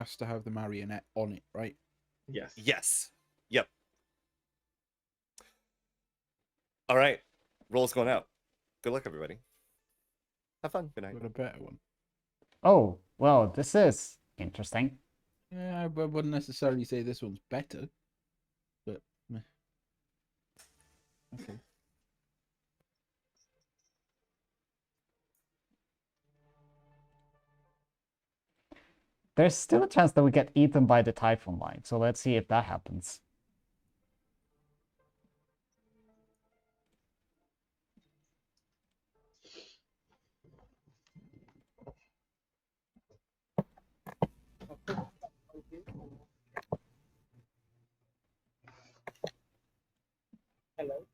has to have the marionette on it, right? Yes. Yes. Yep. All right. Roll's going out. Good luck, everybody. Have fun. Good night. Got a better one. Oh, well, this is interesting. Yeah, I wouldn't necessarily say this one's better, but meh. Okay. There's still a chance that we get eaten by the Typhoon line, so let's see if that happens. Hello.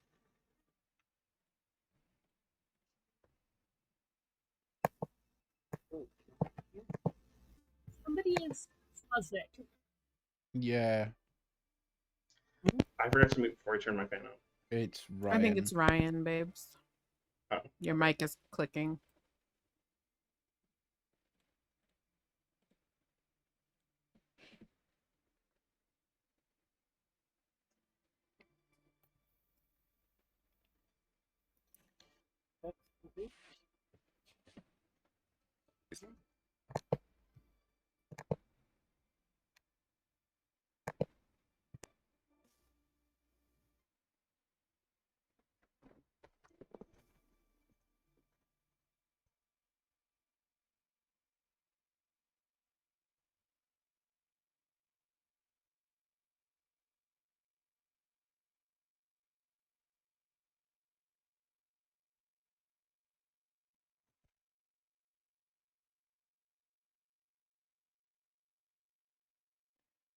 Somebody is buzzing. Yeah, I forgot to mute before I turned my fan on. it's Ryan. I think it's Ryan, babes. Oh. Your mic is clicking.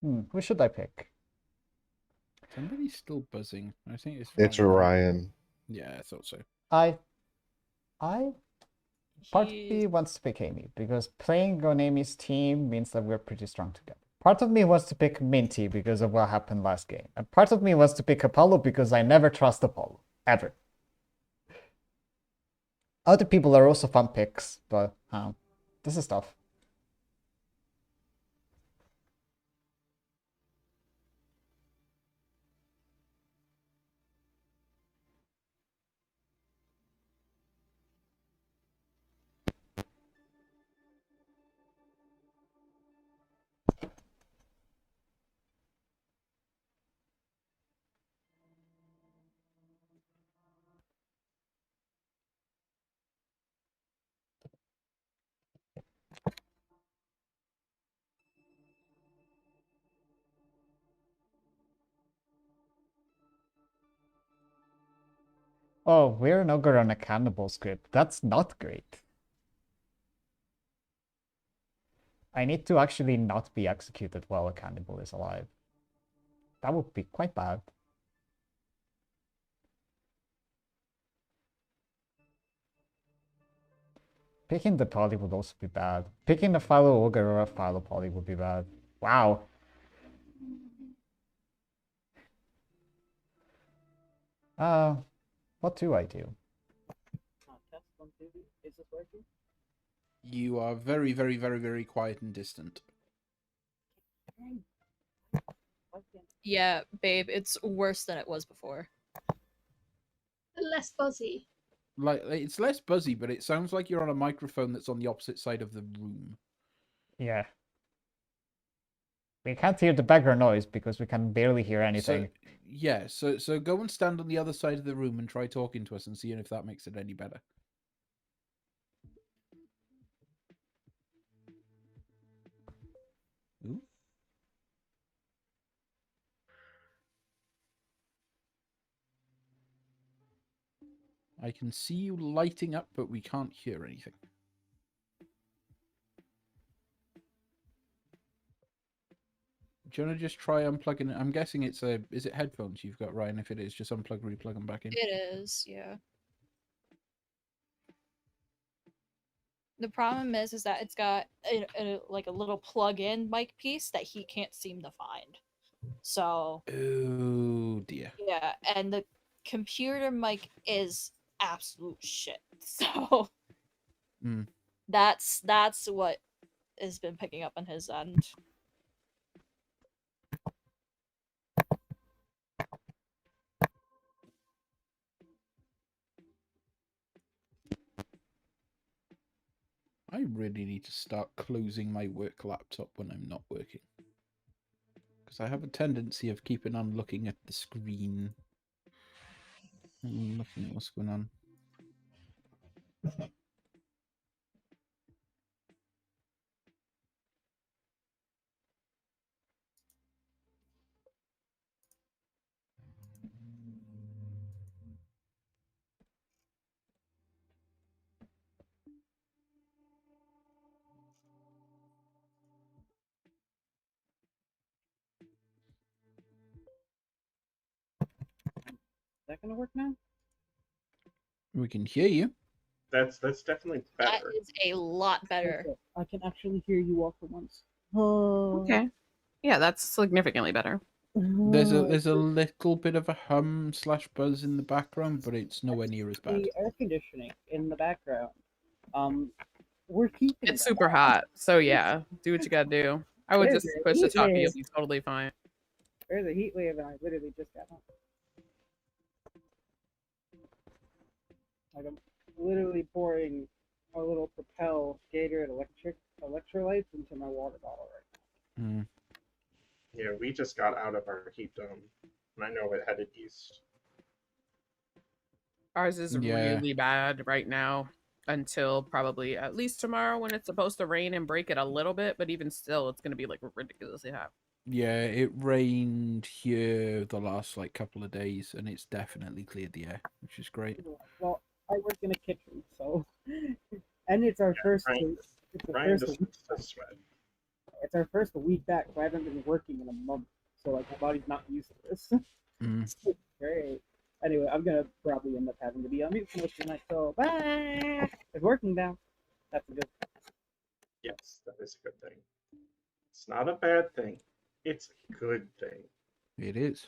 Who should I pick? Somebody's still buzzing. I think it's It's Ryan. Ryan. Yeah, I thought so. Part of me wants to pick Amy, because playing on Amy's team means that we're pretty strong together. Part of me wants to pick Minty because of what happened last game. And part of me wants to pick Apollo because I never trust Apollo. Ever. Other people are also fun picks, but this is tough. Oh, we're an ogre on a cannibal script. That's not great. I need to actually not be executed while a cannibal is alive. That would be quite bad. Picking the poly would also be bad. Picking a Philo Ogre or a Philo Poly would be bad. Wow. What do I do? Test 1, 2. Is this working? You are very, very, very, very quiet and distant. Yeah, babe, it's worse than it was before. Less buzzy. Like, it's less buzzy, but it sounds like you're on a microphone that's on the opposite side of the room. Yeah. We can't hear the background noise because we can barely hear anything. So go and stand on the other side of the room and try talking to us and seeing if that makes it any better. Ooh. I can see you lighting up, but we can't hear anything. Do you want to just try unplugging it? I'm guessing it's is it headphones you've got, Ryan? If it is, just unplug, replug them back in. It is, yeah. The problem is that it's got like a little plug-in mic piece that he can't seem to find. So. Oh dear. Yeah, and the computer mic is absolute shit. So. That's what has been picking up on his end. I really need to start closing my work laptop when I'm not working. Because I have a tendency of keeping on looking at the screen. And looking at what's going on. Is that gonna work now? We can hear you. That's definitely That better. is a lot better. Okay, I can actually hear you all for once. Oh. Okay. Yeah, that's significantly better. There's a little bit of a hum / buzz in the background, but it's nowhere near as bad. The air conditioning in the background. We're keeping It's that. super hot, so yeah, do what you gotta do. I would There's just your push the heat top, wave. you'll be totally fine. There's a heat wave, and I literally just got home. Like I'm literally pouring a little Propel Gatorade electrolytes into my water bottle right Mm. Yeah, we just got out of our heat dome, and I know it headed east. Ours is Yeah. really bad right now until probably at least tomorrow when it's supposed to rain and break it a little bit, but even still, it's gonna be like ridiculously hot. Yeah, it rained here the last couple of days, and it's definitely cleared the air, which is great. now. Well, I work in a kitchen, so and it's our first. Ryan, It's the Ryan first just week. says sweat. It's our first week back, so I haven't been working in a month. So like my body's not used to this. Mm. Great. Anyway, I'm gonna probably end up having to be on mute for most of the night. So bye. It's working now. That's a good. Yes, that is a good thing. It's not a bad thing. It's a good thing. It is.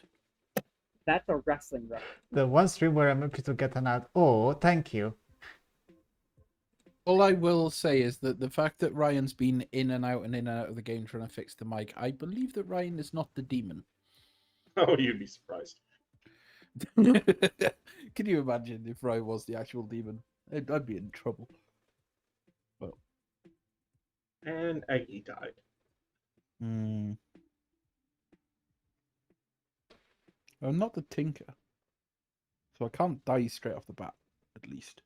That's a wrestling rep. The one stream where I'm happy to get an ad. Oh, thank you. All I will say is that the fact that Ryan's been in and out of the game trying to fix the mic, I believe that Ryan is not the demon. Oh, you'd be surprised. Can you imagine if Ryan was the actual demon? I'd be in trouble. Well, And Eggy died. I'm not the tinker, so I can't die straight off the bat, at least.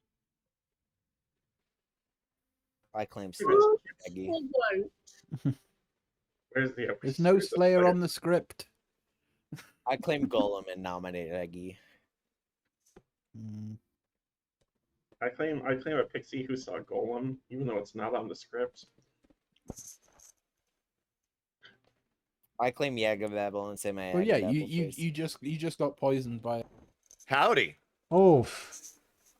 I claim Where's- Aggie. Where's the? There's no where's Slayer player? on the script. I claim Golem and nominate Aggie. Mm. I claim a pixie who saw Golem, even though it's not on the script. I claim Yagavabble and say my Well, yeah, Yagavabble face. you just got poisoned by it. Howdy. Oh,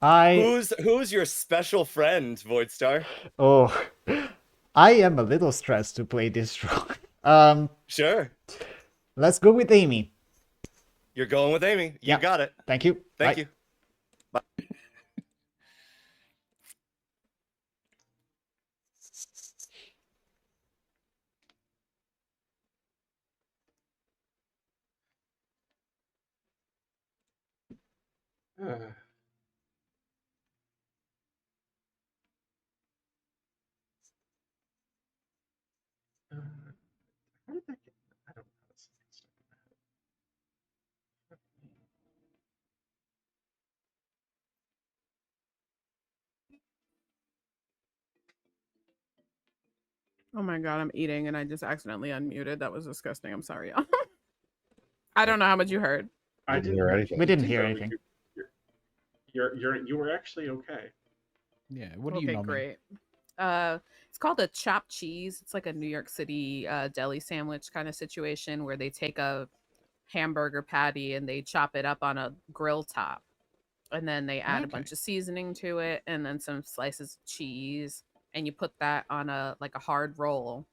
Who's your special friend, Voidstar? oh, I am a little stressed to play this strong. Sure. Let's go with Amy. You're going with Amy. You Yeah. got it. Thank you. Thank Bye. you. How did that get? I don't know. It's stuck in my head. Fuck me. Oh my god, I'm eating and I just accidentally unmuted. That was disgusting. I'm sorry, y'all. I don't know how much you heard. I Didn't didn't hear hear anything. We didn't anything, hear though. anything. You were actually okay. Yeah, what do you Okay, know? great. It's called a chopped cheese. It's like a New York City deli sandwich kind of situation where they take a hamburger patty and they chop it up on a grill top, and then they add a bunch of seasoning to it, and then some slices of cheese, and you put that on a hard roll,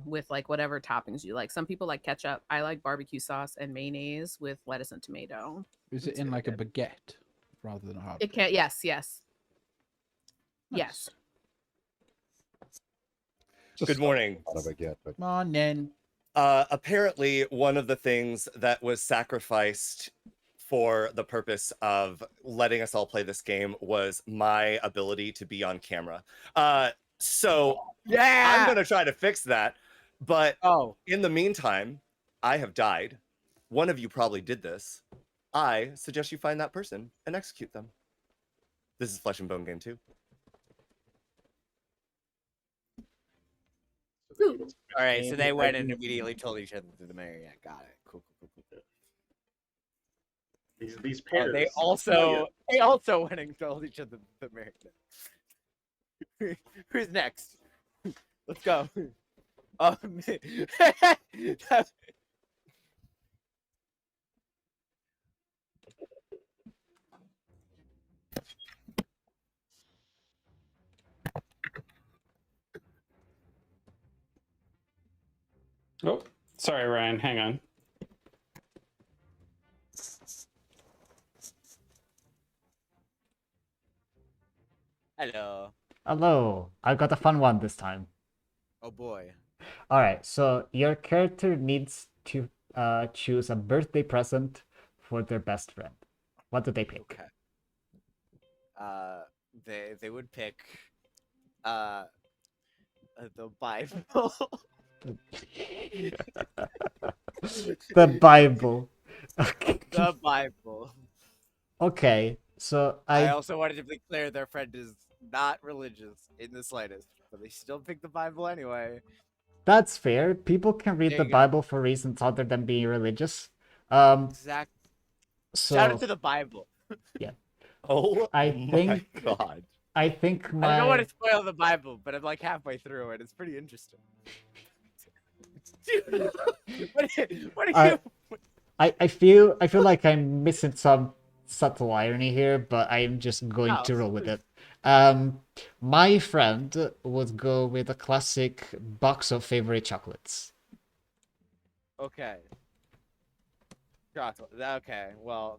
with like whatever toppings you like. Some people like ketchup. I like barbecue sauce and mayonnaise with lettuce and tomato. Is it It's in really like a good. baguette rather than a hard? It can yes. Nice. Yes. Good morning. Out of a get, but Morning. Apparently, one of the things that was sacrificed for the purpose of letting us all play this game was my ability to be on camera. So I'm gonna try to fix that, but in the meantime, I have died. One of you probably did this. I suggest you find that person and execute them. This is Flesh and Bone Game 2. All right, so they went and immediately told each other through the mirror. Yeah, got it. Cool. These pairs. They I'll tell ya. also went and told each other through the mirror. Who's next? Let's go. Oh, sorry, Ryan. Hang on. Hello. Hello. I got a fun one this time. Oh boy. Alright, so your character needs to choose a birthday present for their best friend. What do they pick? Okay. They would pick the Bible. The Bible. Okay. The Bible. Okay, so I also wanted to be clear their friend is not religious in the slightest, but they still pick the Bible anyway. That's fair. People can read There the you go. Bible for reasons other than being religious. Exactly. Shout out So to the Bible. yeah. Oh I my think god. I think I don't want my to spoil the Bible, but I'm like halfway through and it's pretty interesting. Dude, what are you? I feel like I'm missing some subtle irony here, but I'm just going No. to roll with it. My friend would go with a classic box of favorite chocolates. Okay. Chocolate. Okay. Well,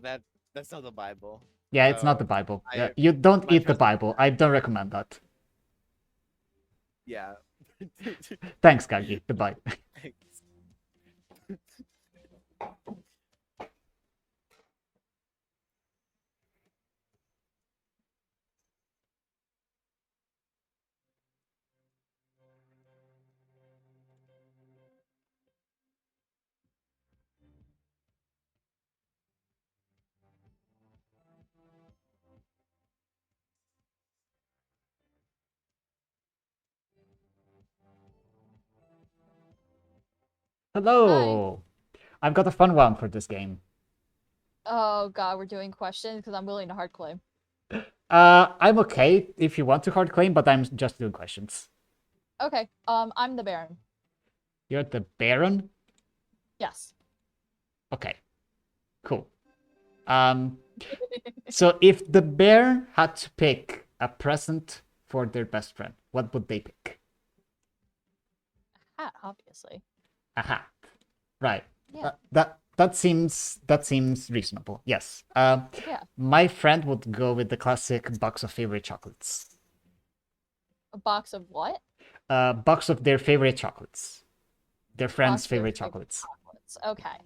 that's not the Bible. Yeah, it's not So, the Bible. I- You don't my eat the trust- Bible. I don't recommend that. Yeah. Thanks, Gagi. Goodbye. Thanks. Hello. I've got a fun one for this game. Oh god, we're doing questions because I'm willing to hard claim. I'm okay if you want to hard claim, but I'm just doing questions. Okay. I'm the Baron. You're the Baron? Yes. Okay. Cool. So if the Baron had to pick a present for their best friend, what would they pick? Hat, obviously. A hat. Right. Yeah. That seems reasonable. Yes. Yeah. My friend would go with the classic box of favorite chocolates. A box of what? Box of their favorite chocolates. Their friend's Box of their favorite favorite chocolates. chocolates. Okay.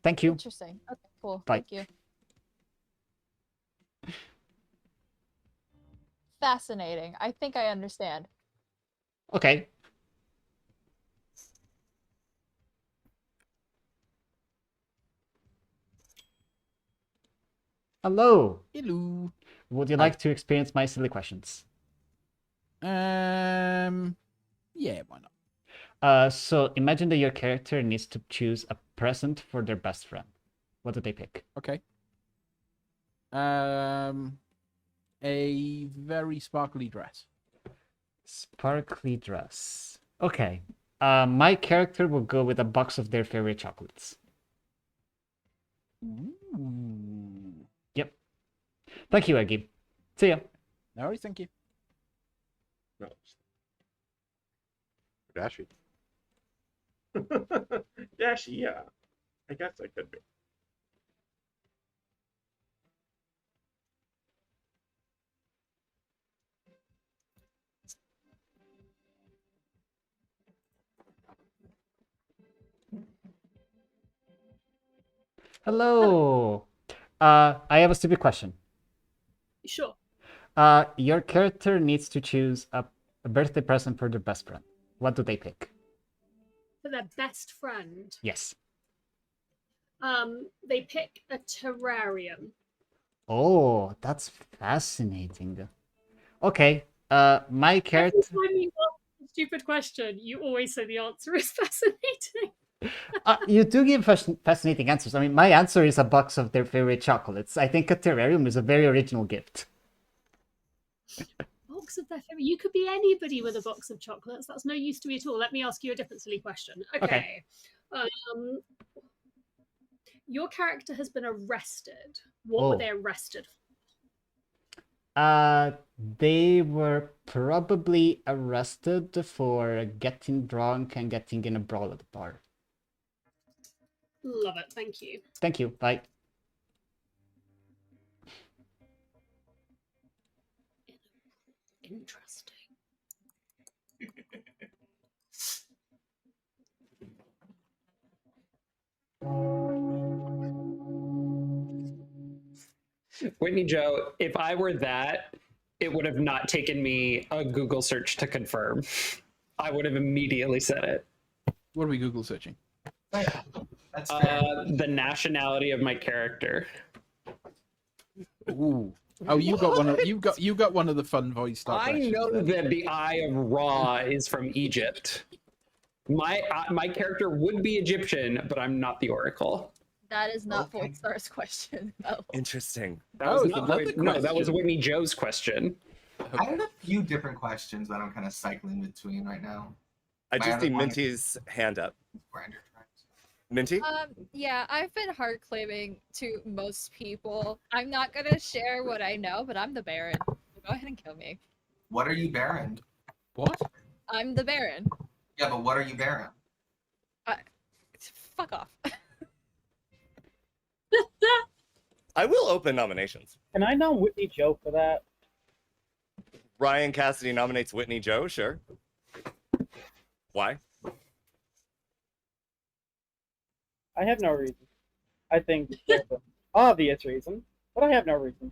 Thank you. Interesting. Okay, cool. Bye. Thank you. Fascinating. I think I understand. Okay. Hello. Hello. Would you Hi. like to experience my silly questions? Yeah, why not? So imagine that your character needs to choose a present for their best friend. What do they pick? Okay. A very sparkly dress. Sparkly dress. Okay. My character will go with a box of their favorite chocolates. Ooh. Yep. Thank you, Eggy. See ya. No worries, thank you. No. Dashy. Dashy, yeah. I guess I could be. Hello. I have a stupid question. Sure. Your character needs to choose a birthday present for their best friend. What do they pick? For their best friend, Yes. they pick a terrarium. Oh, that's fascinating. Okay. My character. Every time you ask a stupid question, you always say the answer is fascinating. You do give fascinating answers. I mean, my answer is a box of their favorite chocolates. I think a terrarium is a very original gift. Box of their favorite. You could be anybody with a box of chocolates. That's no use to me at all. Let me ask you a different silly question. Okay. Your character has been arrested. What were they arrested for? They were probably arrested for getting drunk and getting in a brawl at the bar. Love it. Thank you. Thank you. Bye. Interesting. Whitney Joe, if I were that, it would have not taken me a Google search to confirm. I would have immediately said it. What are we Google searching? That's fair. The nationality of my character. Ooh. Oh, you got one of you got one of the fun voice stuff. I know that the Eye of Ra is from Egypt. My character would be Egyptian, but I'm not the Oracle. That is not Voltstar's question. No. Interesting. That was not no, that was Whitney Joe's question. I have a few different questions that I'm kind of cycling between right now. I just see Minty's hand up. Minty? Yeah, I've been hard claiming to most people. I'm not gonna share what I know, but I'm the Baron. Go ahead and kill me. What are you Baron? What? I'm the Baron. Yeah, but what are you Baron? Fuck off. I will open nominations. Can I nom Whitney Joe for that? Ryan Cassidy nominates Whitney Joe, sure. Why? I have no reason. I think there's an obvious reason, but I have no reason.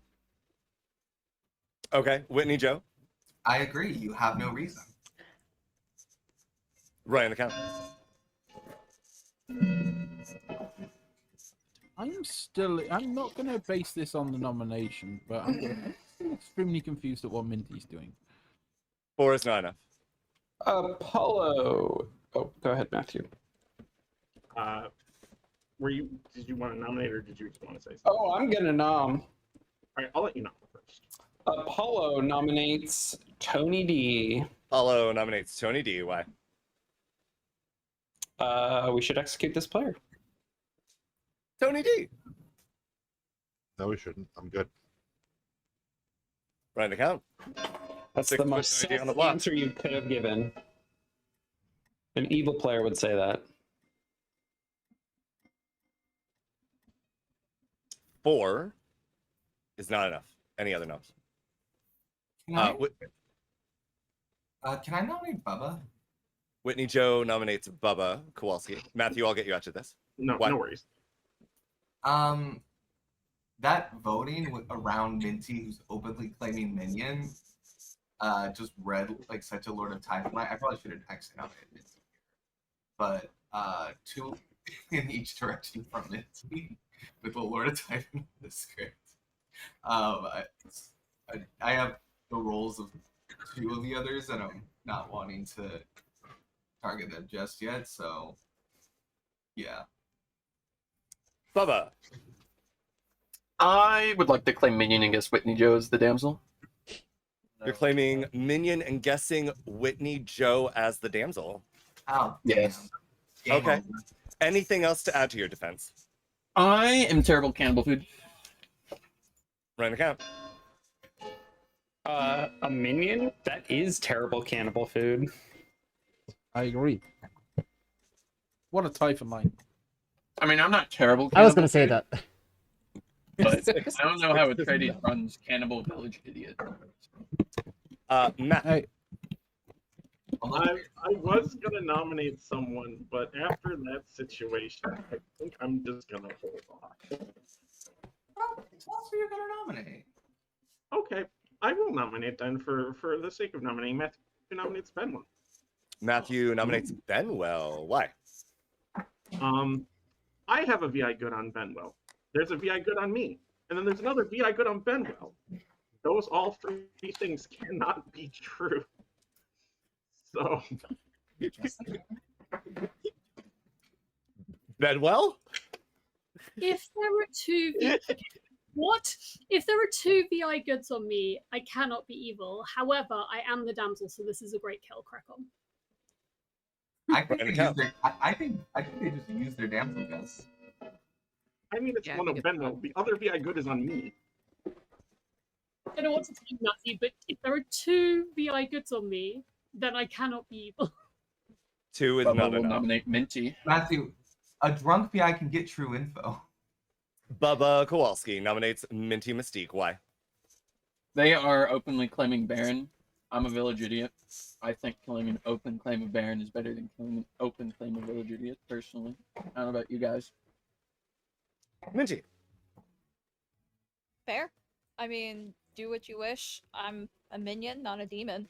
Okay, Whitney Joe. I agree. You have no reason. Ryan the Count. I'm not going to base this on the nomination, but I'm still extremely confused at what Minty's doing. 4 is not enough. Apollo. Oh, go ahead, Matthew. Did you want to nominate or did you just want to say something? Oh, I'm gonna nom. All right, I'll let you know first. Apollo nominates Tony D. Apollo nominates Tony D. Why? We should execute this player. Tony D. No, we shouldn't. I'm good. Ryan the Count. That's the most self answer you could have given. An evil player would say that. 4 is not enough. Any other noms? Can I nominate Bubba? Whitney Joe nominates Bubba Kowalski. Matthew, I'll get you after this. No, Why? no worries. That voting around Minty, who's openly claiming Minion, just read like such a Lord of Time. I probably should have actually nominated Minty here, but 2 in each direction from Minty with the Lord of Time in the script. I have the roles of 2 of the others, and I'm not wanting to target them just yet. So, yeah. Bubba. I would like to claim Minion and guess Whitney Joe as the damsel. You're claiming Minion and guessing Whitney Joe as the damsel. Oh, yes. Okay. Anything else to add to your defense? I am terrible at cannibal food. Ryan the Count. A minion? That is terrible cannibal food. I agree. What a tie for mine. I mean, I'm not terrible. I was going to say that. But I don't know how Atreides runs Cannibal Village, idiot. Matt. Hey. I was gonna nominate someone, but after that situation, I think I'm just gonna hold off. Tell us who you're gonna nominate. Okay, I will nominate then for the sake of nominating. Matthew nominates Benwell. Matthew nominates Benwell. Why? I have a VI good on Benwell. There's a VI good on me, and then there's another VI good on Benwell. Those all three things cannot be true. So. Benwell? If there are two what? If there are two VI goods on me, I cannot be evil. However, I am the damsel, so this is a great kill, crack on. I think they use their, I think they just use their damsel guess. I mean, it's one of Benwell. The other VI good is on me. I don't know what to tell you, Matthew, but if there are two VI goods on me, then I cannot be evil. Two is Bubba not will enough. nominate Minty. Matthew, a drunk VI can get true info. Bubba Kowalski nominates Minty Mystique. Why? They are openly claiming Baron. I'm a village idiot. I think killing an open claim of Baron is better than killing an open claim of village idiot, personally. I don't know about you guys. Minty. Fair. I mean, do what you wish. I'm a minion, not a demon.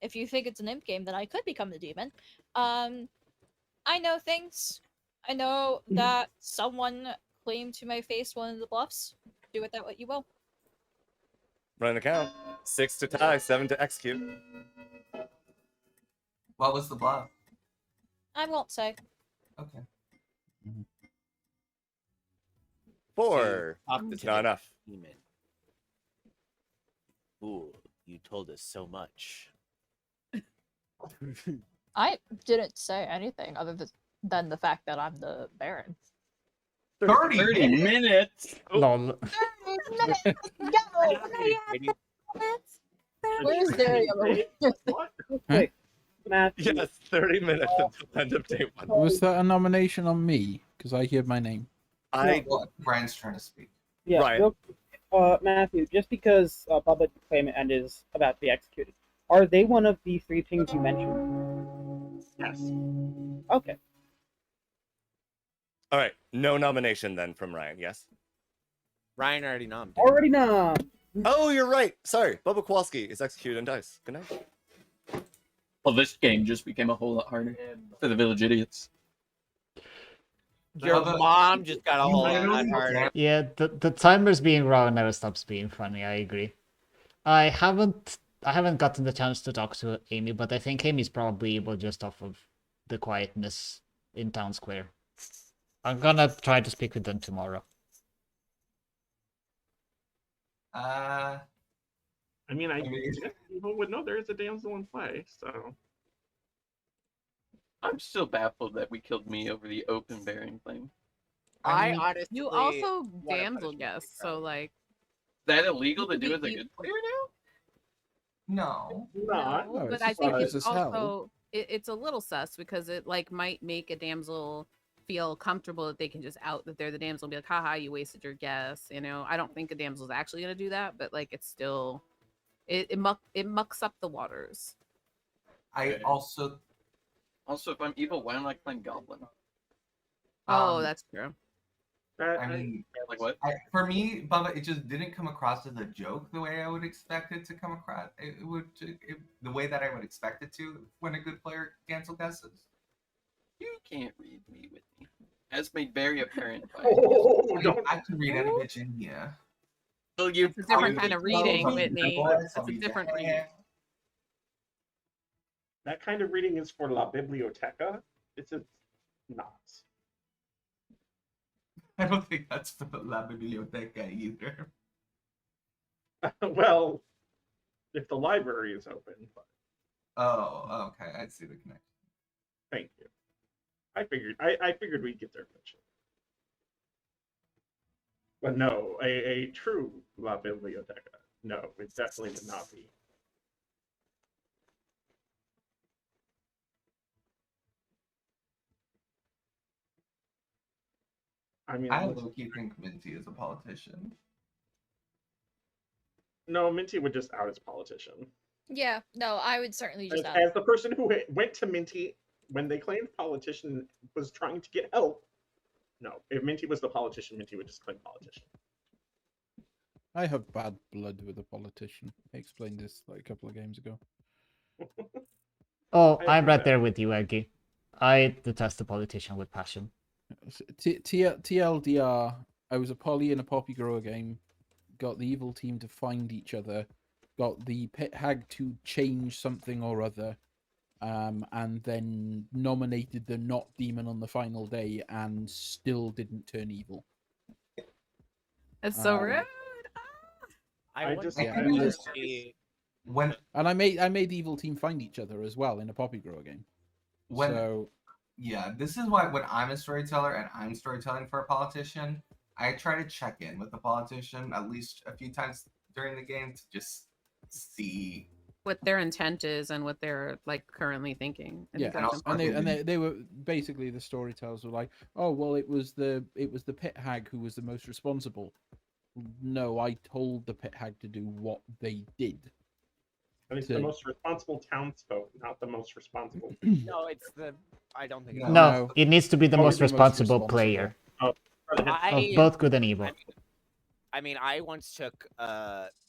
If you think it's an imp game, then I could become the demon. I know things. I know that someone claimed to my face one of the bluffs. Do with that what you will. Run the count. 6 to tie, 7 to execute. What was the bluff? I won't say. Okay. 4. Talk It's to not the enough. demon. Ooh, you told us so much. I didn't say anything other than the fact that I'm the Baron. 30 minutes. Lol. Where's Dario? Wait, Matthew. Yes, 30 minutes until end of day 1. Was that a nomination on me? Because I hear my name. Brian's trying to speak. Yeah, Ryan. Matthew, just because public claimant and is about to be executed, are they one of the three things you mentioned? Yes. Okay. All right, no nomination then from Ryan, yes? Ryan already nominated. Already nom. Oh, you're right. Sorry. Bubba Kowalski is executed and dies. Good night. Well, this game just became a whole lot harder for the village idiots. Your mom just got a whole lot harder. Yeah, the timer's being wrong never stops being funny. I agree. I haven't gotten the chance to talk to Amy, but I think Amy's probably able just off of the quietness in Town Square. I'm gonna try to speak with them tomorrow. I mean, people would know there is a damsel in play, so. I'm still baffled that we killed me over the open Baron claim. I honestly. You also damsel guess, so like. Is that illegal to do as a good player No. No, it's but I as think far it's as hell. also it's a little sus because it like might make a damsel feel comfortable that they can just out that they're the damsel and be like, haha, you wasted your guess. You know, I don't think a damsel's actually gonna do that, but like it's still it mucks up the waters. Also, if I'm evil, why don't I claim Goblin? Oh, that's true. I mean, like what? For me, Bubba, it just didn't come across as a joke the way I would expect it to come across. The way that I would expect it to when a good player cancel guesses. You can't read me with me. As made very apparent by I can read any bitch in here. Well, you It's a different kind of reading, Whitney. It's a different reading. That kind of reading is for La Biblioteca. It's not. I don't think that's for La Biblioteca either. Well, if the library is open. But... Oh, okay. I see the connection. Thank you. I figured we'd get there eventually. But no, a true La Biblioteca. No, it definitely would not be. I mean, I low-key think Minty is a politician. No, Minty would just out as politician. Yeah, no, I would certainly just As the person who went to Minty when they claimed politician was trying to get help. No, if Minty was the politician, Minty would just claim politician. I have bad blood with a politician. I explained this like a couple of games ago. Oh, I I'm agree right with there with you, Eggy. I detest a politician with passion. TLDR, I was a poly in a poppy grower game, got the evil team to find each other, got the pit hag to change something or other, and then nominated the not demon on the final day and still didn't turn evil. It's so Um, rude. I just Yeah, I and think I- this- when and I made the evil team find each other as well in a poppy grower game. when So yeah, this is why when I'm a storyteller and I'm storytelling for a politician, I try to check in with the politician at least a few times during the game to just see. What their intent is and what they're like currently thinking. I think yeah, that's and important. they were basically, the storytellers were like, oh well, it was the pit hag who was the most responsible. No, I told the pit hag to do what they did. And it's the most responsible townsfolk, not the most responsible. No, it's the. I don't think. It's No, it needs to be the Probably most the most responsible responsible. player Oh, of both good and evil. I mean, I once took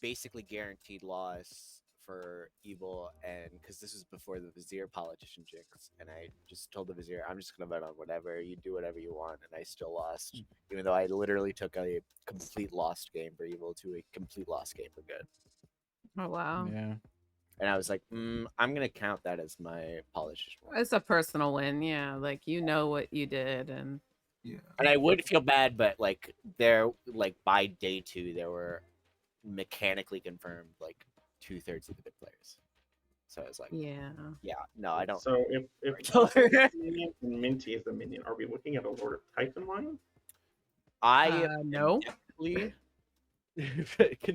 basically guaranteed loss for evil, and because this was before the Vizier politician jinx, and I just told the Vizier, I'm just gonna vote on whatever, you do whatever you want, and I still lost, even though I literally took a complete lost game for evil to a complete lost game for good. Oh wow. Yeah. And I was like, I'm gonna count that as my politician win. It's a personal win, yeah. Like you know what you did, and Yeah. And I would feel bad, but like by day 2, there were mechanically confirmed like 2/3 of the good players. So I was like, yeah, no, I don't. So if Buster is a minion and Minty is a minion, are we looking at a Lord of Titan line? I no. definitely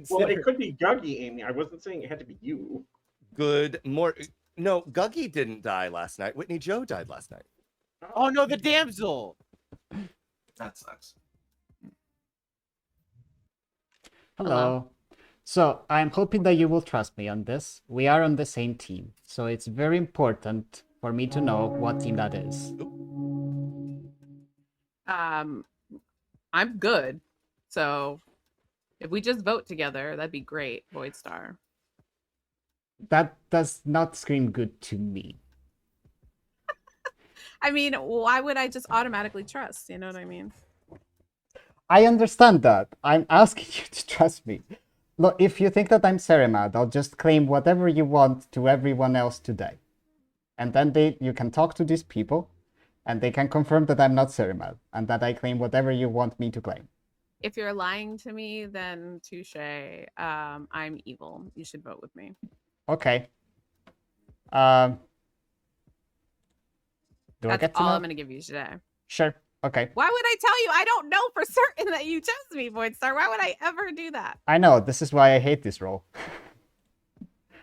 Well, it could be Guggy, Amy. I wasn't saying it had to be you. Good morning. No, Guggy didn't die last night. Whitney Joe died last night. Oh no, the damsel. That sucks. Hello. So I'm hoping that you will trust me on this. We are on the same team, so it's very important for me to know what team that is. I'm good. So if we just vote together, that'd be great, Void Star. That does not scream good to me. I mean, why would I just automatically trust? You know what I mean? I understand that. I'm asking you to trust me. Look, if you think that I'm Cerimad, I'll just claim whatever you want to everyone else today. And then you can talk to these people, and they can confirm that I'm not Cerimad, and that I claim whatever you want me to claim. If you're lying to me, then touche. I'm evil. You should vote with me. Okay. Do I That's get to all know? I'm gonna give you today. Sure. Okay. Why would I tell you? I don't know for certain that you chose me, Void Star. Why would I ever do that? I know. This is why I hate this role.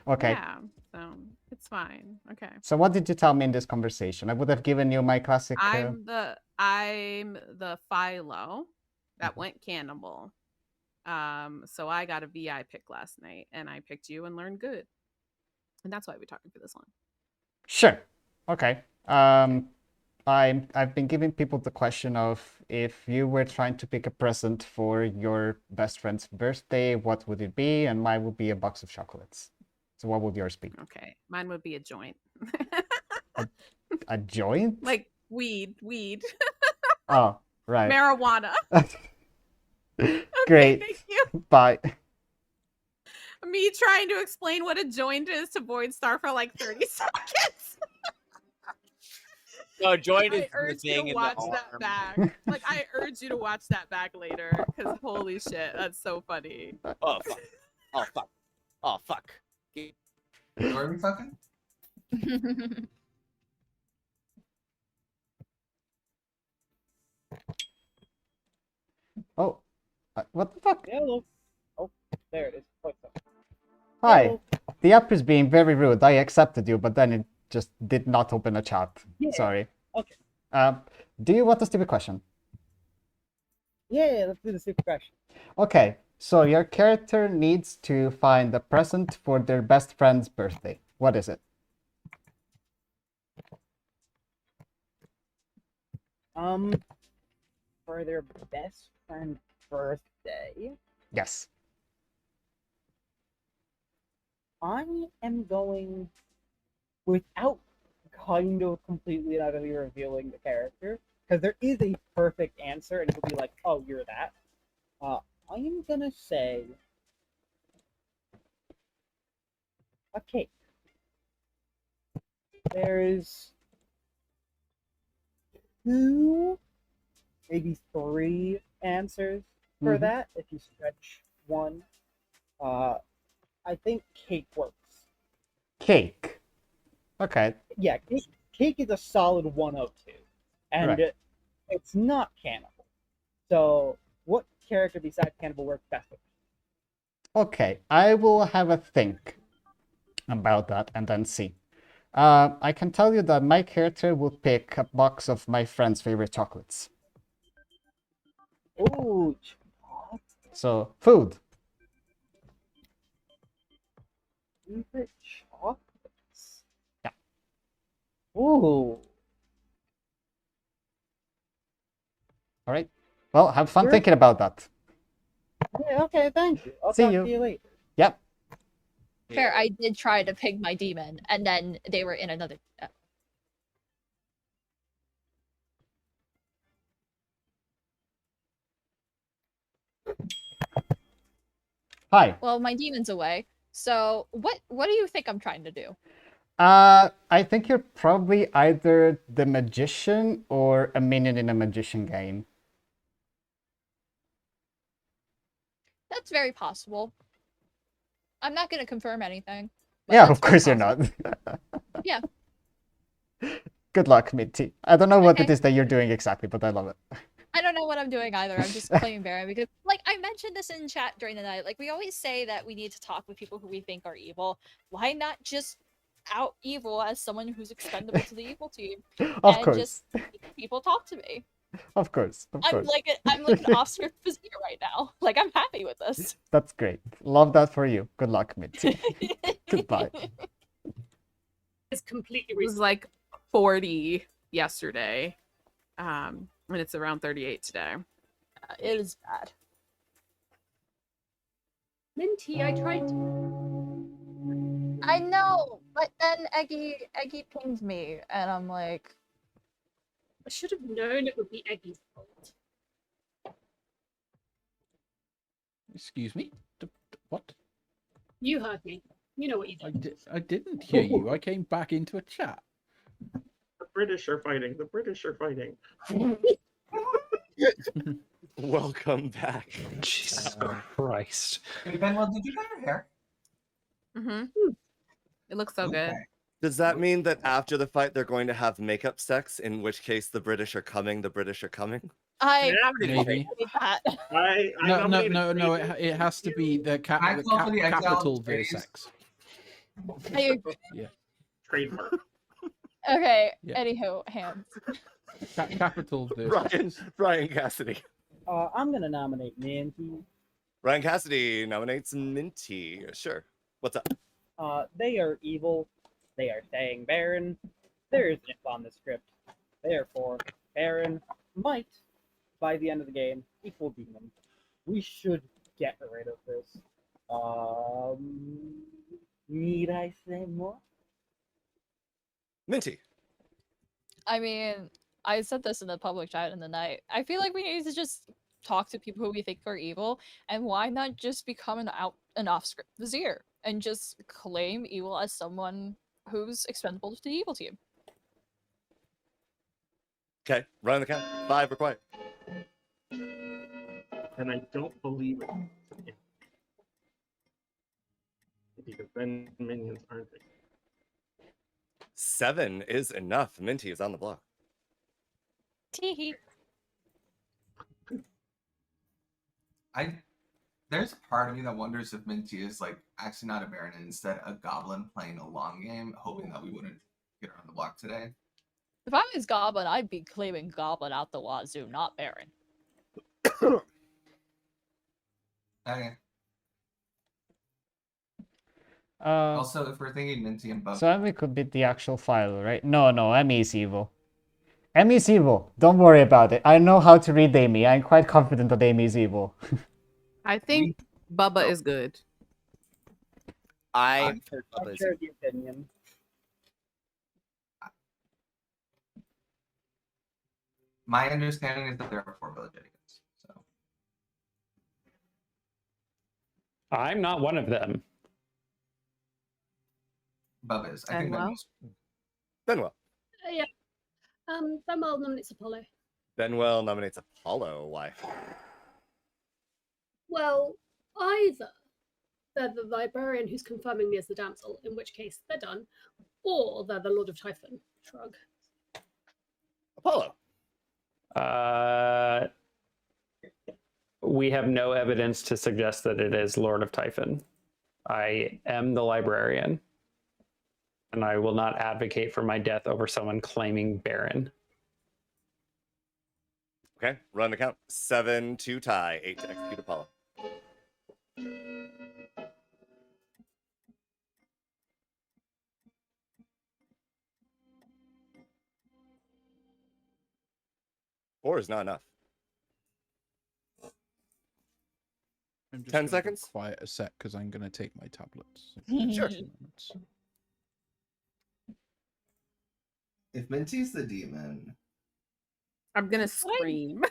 Okay. Yeah, so it's fine. Okay. So what did you tell me in this conversation? I would have given you my classic... I'm the Philo that went cannibal. So I got a VI pick last night, and I picked you and learned good. And that's why we're talking for this long. Sure. Okay. I've been giving people the question of, if you were trying to pick a present for your best friend's birthday, what would it be? And mine would be a box of chocolates. So what would yours be? Okay, mine would be a joint. A joint? Like weed. Oh, right. Marijuana. Great. Thank you. Bye. Me trying to explain what a joint is to Void Star for like 30 seconds. No, joint is I the urge you thing to in watch the that arm. back. Like, I urge you to watch that back later, because holy shit, that's so funny. Oh fuck! Oh fuck! Oh fuck! Where are we fucking? Oh, what the fuck? Hello. Oh, there it is. What's up? Hi. Hello. The app is being very rude. I accepted you, but then it just did not open a chat. Yeah. Sorry. Okay. Do you want a stupid question? Yeah, let's do the super question. Okay, so your character needs to find a present for their best friend's birthday. What is it? For their best friend's birthday. Yes. I am going without kind of completely and utterly revealing the character, because there is a perfect answer, and it'll be like, "Oh, you're that." I am gonna say a cake. There's two, maybe three answers for that if you stretch one. I think cake works. Cake. Okay. Yeah, cake is a solid 102, and Right. it's not cannibal. So, what character besides cannibal works best with? Okay, I will have a think about that and then see. I can tell you that my character will pick a box of my friend's favorite chocolates. Ooh, So, food. favorite chocolates. Yeah. Ooh. All right. Well, have fun Sure. thinking about that. Yeah, okay, thank you. I'll See talk you. to you later. Yep. Fair, I did try to pick my demon, and then they were in another. Hi. Well, my demon's away. So what do you think I'm trying to do? I think you're probably either the magician or a minion in a magician game. That's very possible. I'm not gonna confirm anything. Yeah, of course you're not. Yeah. Good luck, Minty. I don't know what it Okay. is that you're doing exactly, but I love it. I don't know what I'm doing either. I'm just claiming Baron because, like, I mentioned this in chat during the night. Like, we always say that we need to talk with people who we think are evil. Why not just out evil as someone who's expendable to the evil team? Of and course. just make people talk to me. Of course. I'm like an off-script vizier right now. Like, I'm happy with this. That's great. Love that for you. Good luck, Minty. Goodbye. It's completely It was like 40 yesterday. And it's around 38 today. It is bad. Minty, I tried. I know, but then Eggy pinged me, and I'm like, I should have known it would be Eggy's fault. Excuse me? What? You heard me. You know what you did. I didn't hear you. I came back into a chat. The British are fighting. The British are fighting. Welcome back. Jesus Christ. Hey, Benwell, did you cut your hair? Mm-hmm. It looks so good. Does that mean that after the fight they're going to have makeup sex? In which case, the British are coming. The British are coming. I Maybe. that. No. It has to be the, I call for the exile capital of space. versex. I agree. Yeah. Trademark. Okay. Yeah. Anywho, hands. Capital versex. Brian Cassidy. I'm gonna nominate Minty. Brian Cassidy nominates Minty. Sure. What's up? They are evil. They are saying Baron. There is if on the script. Therefore, Baron might, by the end of the game, equal demon. We should get rid of this. Need I say more? Minty. I mean, I said this in the public chat in the night. I feel like we need to just talk to people who we think are evil, and why not just become an off-script vizier and just claim evil as someone who's expendable to the evil team. Okay, run the count. 5, we're quiet. And I don't believe it. Because then minions aren't they? 7 is enough. Minty is on the block. Teehee. There's a part of me that wonders if Minty is like actually not a Baron and instead a Goblin playing a long game, hoping that we wouldn't get her on the block today. If I was Goblin, I'd be claiming Goblin out the wazoo, not Baron. Okay. Uh, Also, if we're thinking Minty and Buff, so Emmy could be the actual file, right? No, Emmy is evil. Emmy is evil. Don't worry about it. I know how to read Amy. I'm quite confident that Amy is evil. I think Bubba is good. I've heard I Bubba's. share the opinion. My understanding is that there are 4 village idiots. So I'm not one of them. Bubba is. I think Benwell? Benwell's. Benwell. Yeah. Benwell nominates Apollo. Benwell nominates Apollo. Why? Well, either they're the librarian who's confirming me as the damsel, in which case they're done, or they're the Lord of Typhon. Shrug. Apollo. We have no evidence to suggest that it is Lord of Typhon. I am the librarian, and I will not advocate for my death over someone claiming Baron. Okay, run the count. 7 to tie, 8 to execute Apollo. Four is not enough. I'm just 10 gonna go seconds? Quiet a sec because I'm going to take my tablets. Sure. If Minty's the demon, I'm gonna scream.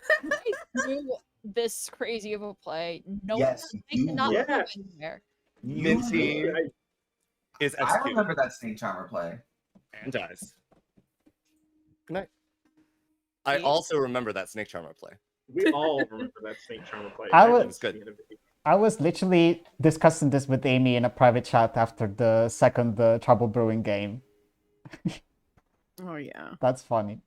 Do this crazy of a play. No Yes, one you cannot would. go in there. Minty is I executed remember that Snake Charmer play. and dies. Good night. I also remember that Snake Charmer play. We all remember that Snake Charmer play. I was literally discussing this with Amy in a private chat after the second Trouble Brewing game. Oh yeah. That's funny.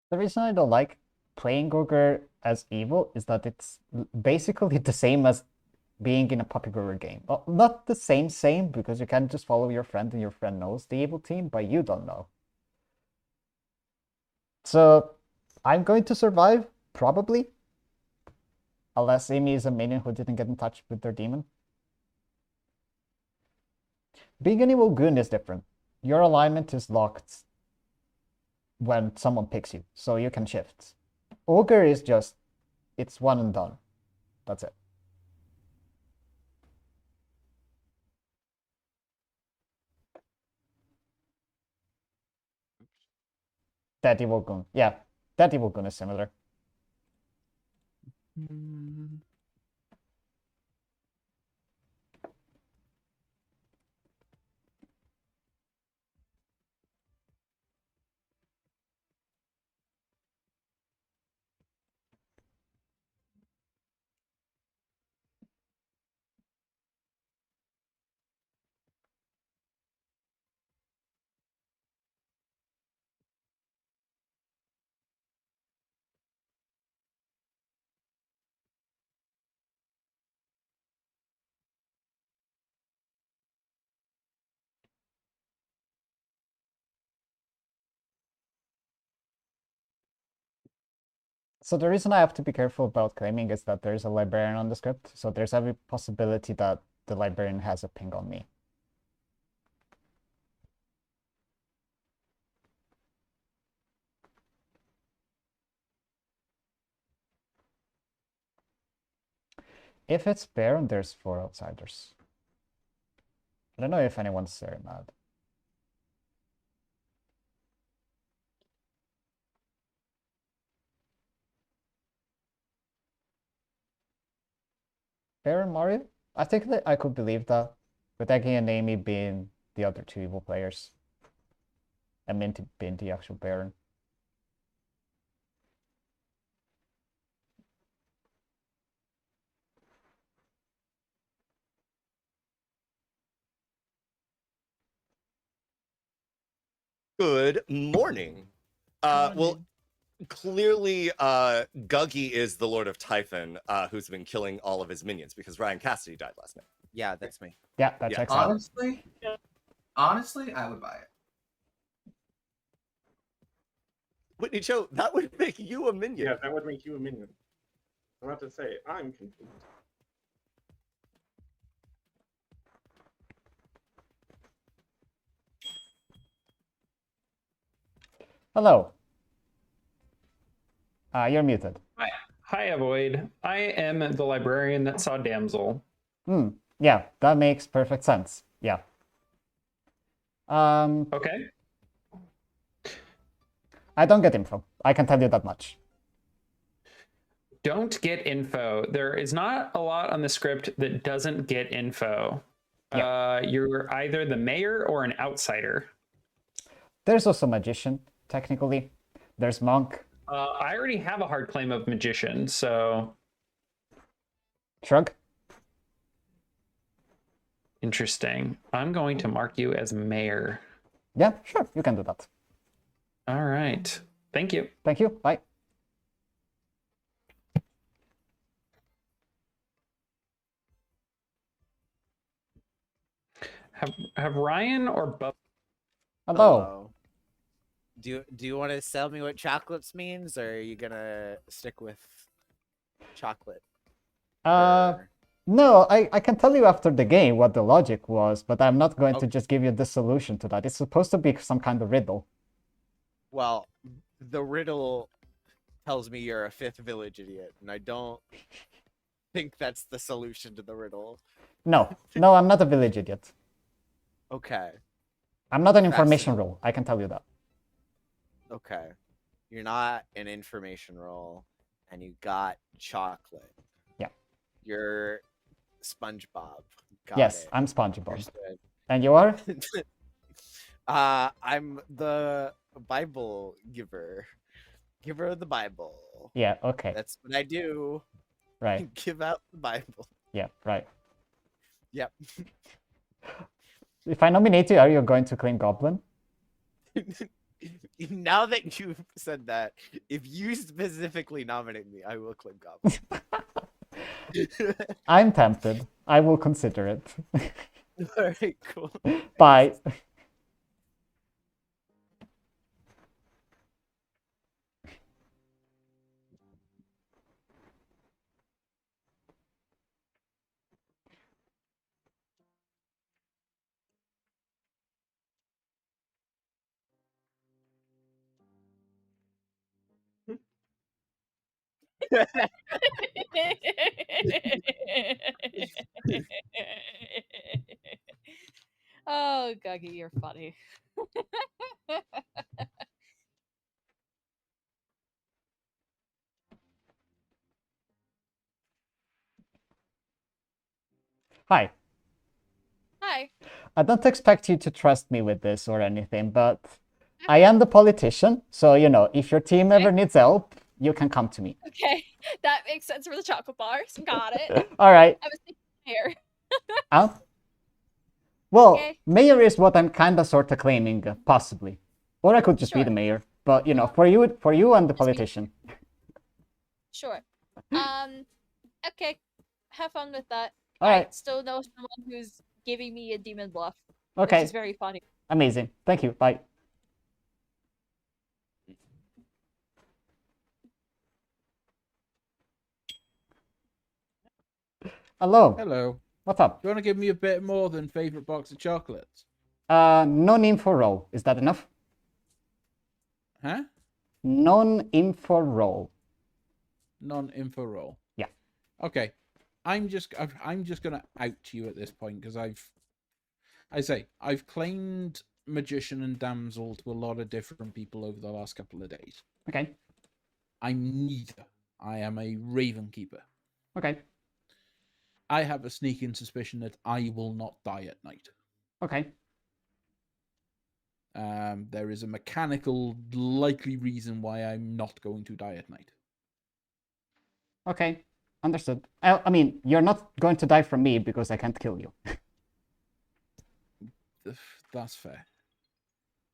The reason I don't like playing Ogre as evil is that it's basically the same as being in a Puppy Grower game. Well, not the same, because you can just follow your friend and your friend knows the evil team, but you don't know. So I'm going to survive, probably. Unless Amy is a minion who didn't get in touch with their demon. Being an evil goon is different. Your alignment is locked when someone picks you, so you can shift. Ogre is just, it's one and done. That's it. That evil goon. Yeah, that evil goon is similar. So the reason I have to be careful about claiming is that there's a librarian on the script, so there's every possibility that the librarian has a ping on me. If it's Baron, there's 4 outsiders. I don't know if anyone's very mad. Baron Mario? I think that I could believe that, with Eggy and Amy being the other 2 evil players. And Minty being the actual Baron. Good morning. Well, clearly, Guggy is the Lord of Typhon, who's been killing all of his minions because Ryan Cassidy died last night. Yeah, that's me. Yeah, that checks out. Honestly, I would buy it. Whitney Cho, that would make you a minion. Yeah, that would make you a minion. I'm about to say, I'm confused. Hello. You're muted. Hi, Avoid. I am the librarian that saw Damsel. Yeah, that makes perfect sense. Yeah. Okay. I don't get info. I can tell you that much. Don't get info. There is not a lot on the script that doesn't get info. Yeah. You're either the mayor or an outsider. There's also magician, technically. There's monk. I already have a hard claim of magician, so... Shrug. Interesting. I'm going to mark you as mayor. Yeah, sure. You can do that. All right. Thank you. Thank you. Bye. Have Ryan or Bub... Hello. Do you want to sell me what chocolates means, or are you gonna stick with chocolate? No, I can tell you after the game what the logic was, but I'm not going to just give you the solution to that. It's supposed to be some kind of riddle. Well, the riddle tells me you're a 5th village idiot, and I don't think that's the solution to the riddle. No, I'm not a village idiot. Okay. I'm not an information role. I can tell you that. Okay. You're not an information role, and you got chocolate. Yeah. You're SpongeBob. Got yes, it. I'm SpongeBob. Understood. And you are? I'm the Bible giver. Giver of the Bible. Yeah, okay. That's what I do. Right. Give out the Bible. Yeah, right. Yep. If I nominate you, are you going to claim Goblin? Now that you've said that, if you specifically nominate me, I will claim Goblin. I'm tempted. I will consider it. Alright, cool. Bye. Oh, Guggy, you're funny. Hi. Hi. I don't expect you to trust me with this or anything, but I am the politician, so, you know, if your team ever needs help, you can come to me. Okay, that makes sense for the chocolate bars. Got it. All right. I was thinking mayor. Well, Okay. mayor is what I'm kind of sort of claiming, possibly. Or I could just be the mayor. But, you know, for you, I'm the politician. Sure. Okay. Have fun with that. All right. I still know someone who's giving me a demon bluff. Okay. Which is very funny. Amazing. Thank you. Bye. Hello. Hello. What's up? Do you want to give me a bit more than favorite box of chocolates? Non-info roll. Is that enough? Huh? Non-info roll. Non-info roll. Yeah. Okay. I'm just gonna out you at this point because I've claimed magician and damsel to a lot of different people over the last couple of days. Okay. I'm neither. I am a raven keeper. Okay. I have a sneaking suspicion that I will not die at night. Okay. There is a mechanical likely reason why I'm not going to die at night. Okay. Understood. I mean, you're not going to die from me because I can't kill you. That's fair.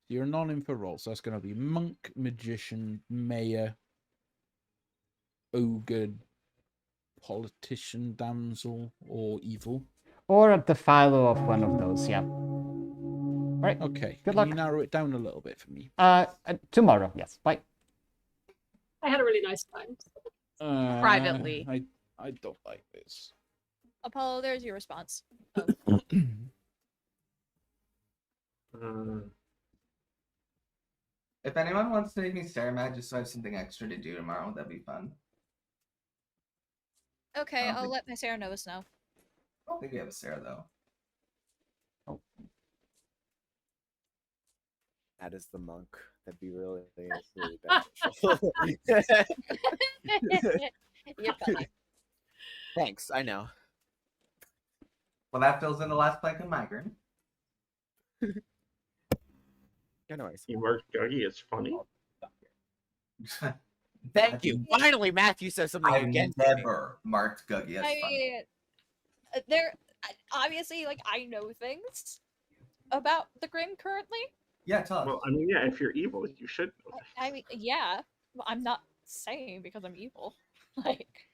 You're a non-info role, so that's going to be monk, magician, mayor, ogre, politician, damsel, or evil. Or a defiler of one of those, yeah. All right. Okay. Good Can luck. you narrow it down a little bit for me? Tomorrow, yes. Bye. I had a really nice time. Privately. I don't like this. Apollo, there's your response. If anyone wants to make me Sarah mad just so I have something extra to do tomorrow, that'd be fun. Okay, I'll let my Sarah Novus know. I don't think we have a Sarah though. That is the monk. That'd be really beneficial. You're funny. Thanks, I know. Well, that fills in the last blank of migrant. You marked Guggy as funny. Thank you. Finally, Matthew says something I against me. never marked Guggy as I funny. mean, there obviously, like, I know things about the Grim currently. Yeah, tell us. Well, I mean, yeah, if you're evil, you should know. I mean, yeah, but I'm not saying because I'm evil. Like,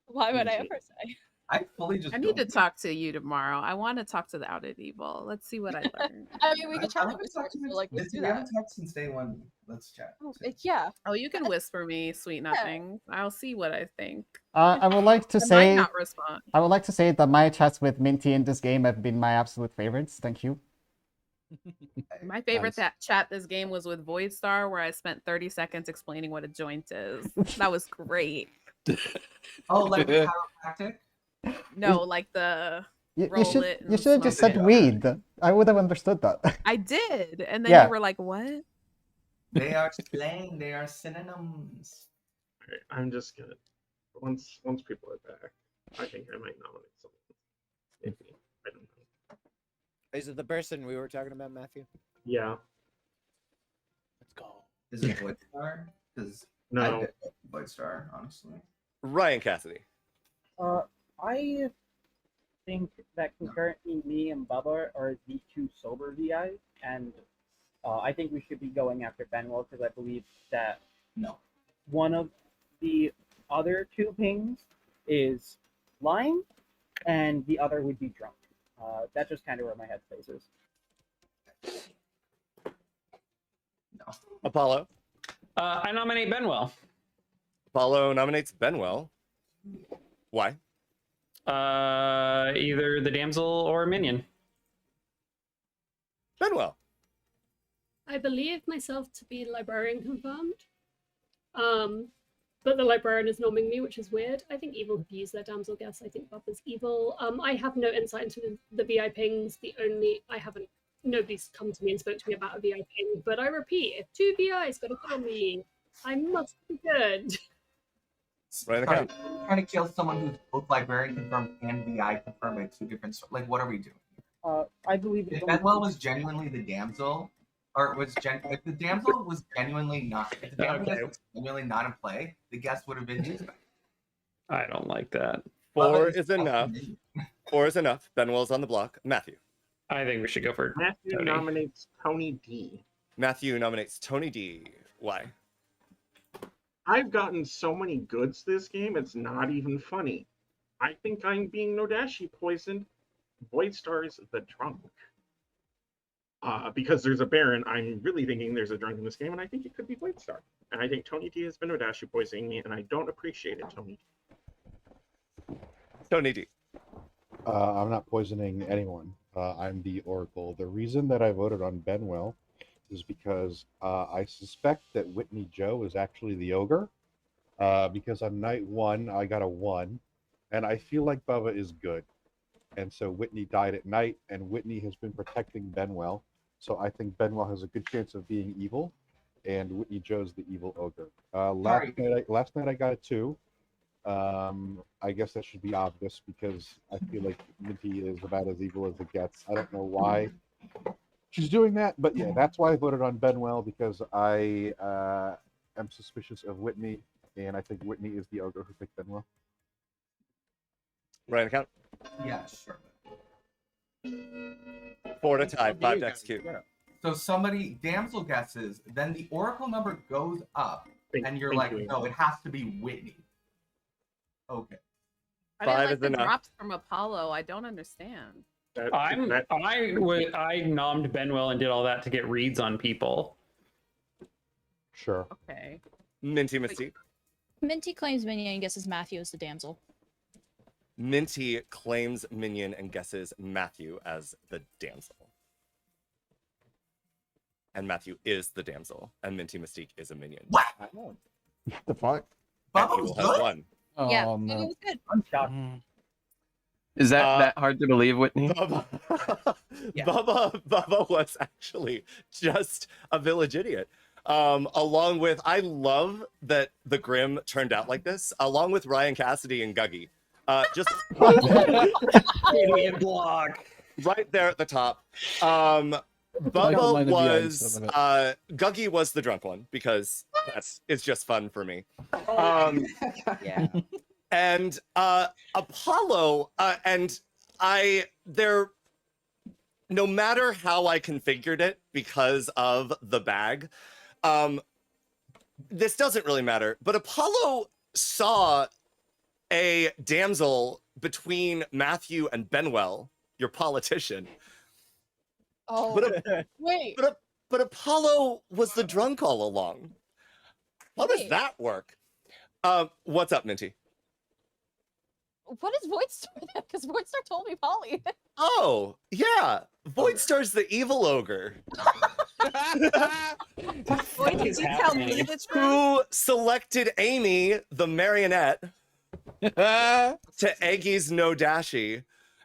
why would I ever say? I fully just. I need to talk to you tomorrow. I want to talk to the Outed Evil. Let's see what I learned. I mean, we could try I to haven't whisper, talked to so, you. like, let's do We that. haven't talked since day one. Let's chat. Yeah. Oh, you can whisper me, sweet nothing. I'll see what I think. I would like to I might say not respond. I would like to say that my chats with Minty in this game have been my absolute favorites. Thank you. My favorite Nice. chat this game was with Voidstar, where I spent 30 seconds explaining what a joint is. That was great. Oh, like the chiropractic? No, like the roll should it. you and should have just smoke said it. weed. I would have understood that. I did, and then Yeah. you were like, "What?" They are slang. They are synonyms. Alright, I'm just gonna once people are back, I think I might nominate someone. Maybe. I don't know. Is it the person we were talking about, Matthew? Yeah. Let's go. Is it Voidstar? Because No. I picked Voidstar, honestly. Ryan Cassidy. I think that concurrently me and Bubba are the two sober VIs, and I think we should be going after Benwell because I believe that one of the other two pings is lying, and the other would be drunk. That's just kind of where my headspace is. Apollo. I nominate Benwell. Apollo nominates Benwell. Why? Either the damsel or minion. Benwell. I believe myself to be librarian confirmed. But the librarian is nomming me, which is weird. I think evil have used their damsel guess. I think Bubba's evil. I have no insight into the VI pings. Nobody's come to me and spoke to me about a VI ping. But I repeat, if two VIs got a hit on me, I must be good. Right, trying to kill someone who's both librarian confirmed and VI confirmed by two different. Like, what are we doing? I believe if Benwell was genuinely the damsel, or if the damsel was genuinely not, if the damsel was genuinely not in play, the guess would have been his. I don't like that. Four is enough. 4 is enough. Benwell's on the block. Matthew. I think we should go for Matthew Tony. nominates Tony D. Matthew nominates Tony D. Why? I've gotten so many goods this game, it's not even funny. I think I'm being Nodashi poisoned. Voidstar is the drunk. Because there's a Baron, I'm really thinking there's a drunk in this game, and I think it could be Voidstar. And I think Tony D has been Nodashi poisoning me, and I don't appreciate it, Tony D. Tony D. I'm not poisoning anyone. I'm the Oracle. The reason that I voted on Benwell is because I suspect that Whitney Joe is actually the Ogre. because on night 1 I got a 1, and I feel like Bubba is good. And so Whitney died at night, and Whitney has been protecting Benwell. So I think Benwell has a good chance of being evil, and Whitney Joe's the evil ogre. Last night I got a 2. I guess that should be obvious because I feel like Minty is about as evil as it gets. I don't know why she's doing that, but yeah, that's why I voted on Benwell, because I am suspicious of Whitney, and I think Whitney is the ogre who picked Benwell. Ryan, account. Yeah, sure. 4 to tie, 5 to execute. So somebody damsel guesses, then the oracle number goes up, and you're like, no, it has to be Whitney. Okay. I didn't 5 like is the enough. drops from Apollo. I don't understand. I nommed Benwell and did all that to get reads on people. Sure. Okay. Minty Mystique. Minty claims Minion and guesses Matthew is the damsel. Minty claims Minion and guesses Matthew as the damsel. And Matthew is the damsel, and Minty Mystique is a minion. What? The fuck? Bubba Evil was has good? won. Yeah, Oh, it no. was good. I'm shocked. Is that hard to believe, Whitney? Bubba, Yeah. Bubba was actually just a village idiot. Along with, I love that the Grim turned out like this, along with Ryan Cassidy and Guggy. Just Idiot block. right there at the top. don't Bubba mind the was, V8s, I love Guggy was the drunk one because it's just fun for me. Yeah. And Apollo, and no matter how I configured it because of the bag, this doesn't really matter. But Apollo saw a damsel between Matthew and Benwell, your politician. Oh, wait. But Apollo was the drunk all along. How does Wait. that work? What's up, Minty? What is Voidstar then? Because Voidstar told me Polly. Oh, yeah. Voidstar's the evil ogre. Boy, did you tell me the truth? Who selected Amy, the marionette, to Eggy's no dashi.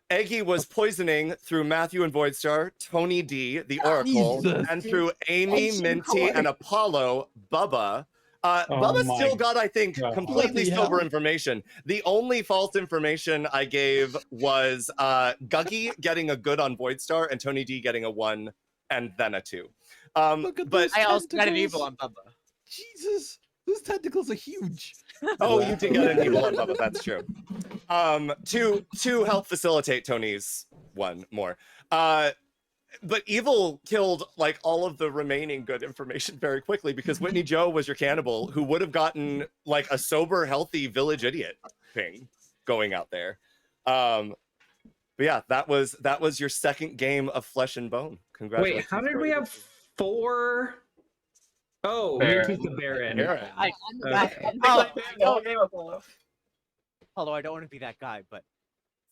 Eggy was poisoning through Matthew and Voidstar, Tony D, the Oracle, Jesus. and through Amy, Minty, and Apollo, Bubba. Bubba my still got, I think, God. completely Bloody sober hell. information. The only false information I gave was Guggy getting a good on Voidstar and Tony D getting a 1 and then a 2. Look at But those I also got an tentacles. evil on Bubba. Jesus, those tentacles are huge. oh, you did get an evil on Bubba. That's true. To help facilitate Tony's 1 more. But evil killed like all of the remaining good information very quickly because Whitney Joe was your cannibal who would have gotten like a sober, healthy village idiot thing going out there. But yeah, that was your second game of Flesh and Bone. Congratulations. Wait, how did we have 4? Oh, Baron. Minty's the Baron. Baron. I'm the bad Okay. one. Oh, although I don't want to be that guy, but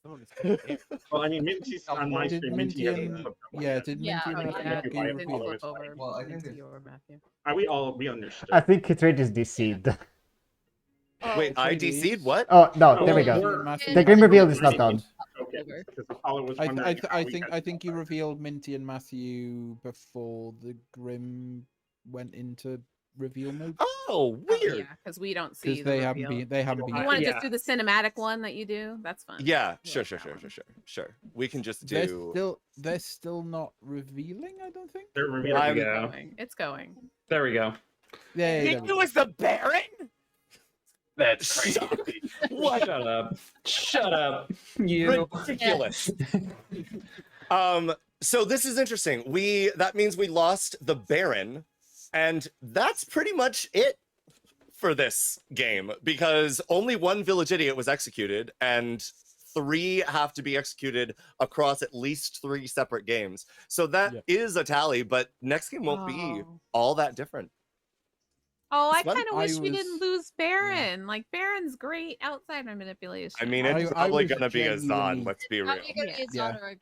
someone is gonna be there. Well, I mean, Minty's on my Did stream. Minty Minty and hasn't yeah, did Yeah, Minty and Oh, Matthew yeah, get Why didn't revealed? flip over. Well, I think Minty it's- or Matthew. we understood. I think Kitrade is DC'd. Wait, I DC'd what? Oh, no, there we Minty go. and Matthew The got game reveal revealed. is not done. Okay, because Apollo was I wondering how we got think you revealed Minty and Matthew before the Grim went into reveal mode. Oh, weird. Yeah, because we don't see Because the they haven't reveal. been. They haven't been. You want to Yeah. just do the cinematic one that you do? That's fine. Yeah, We sure. like that one. Sure. We can just They're do. still not revealing. I don't think. They're There revealing. we It's go. going. It's going. There we go. Yeah, Think it was the Baron? That's crazy. What? Shut up. Shut up. You. Ridiculous. So this is interesting. That means we lost the Baron, and that's pretty much it for this game because only 1 village idiot was executed, and 3 have to be executed across at least 3 separate games. So that is a tally, but next game won't be Oh. all that different. Oh, I It's fun. kind of I wish we didn't was- lose Baron. Like Baron's great outside my manipulation. I mean, I it's probably was gonna be a Zon. genuinely- Let's be real. Probably gonna be a Yeah. Zon or a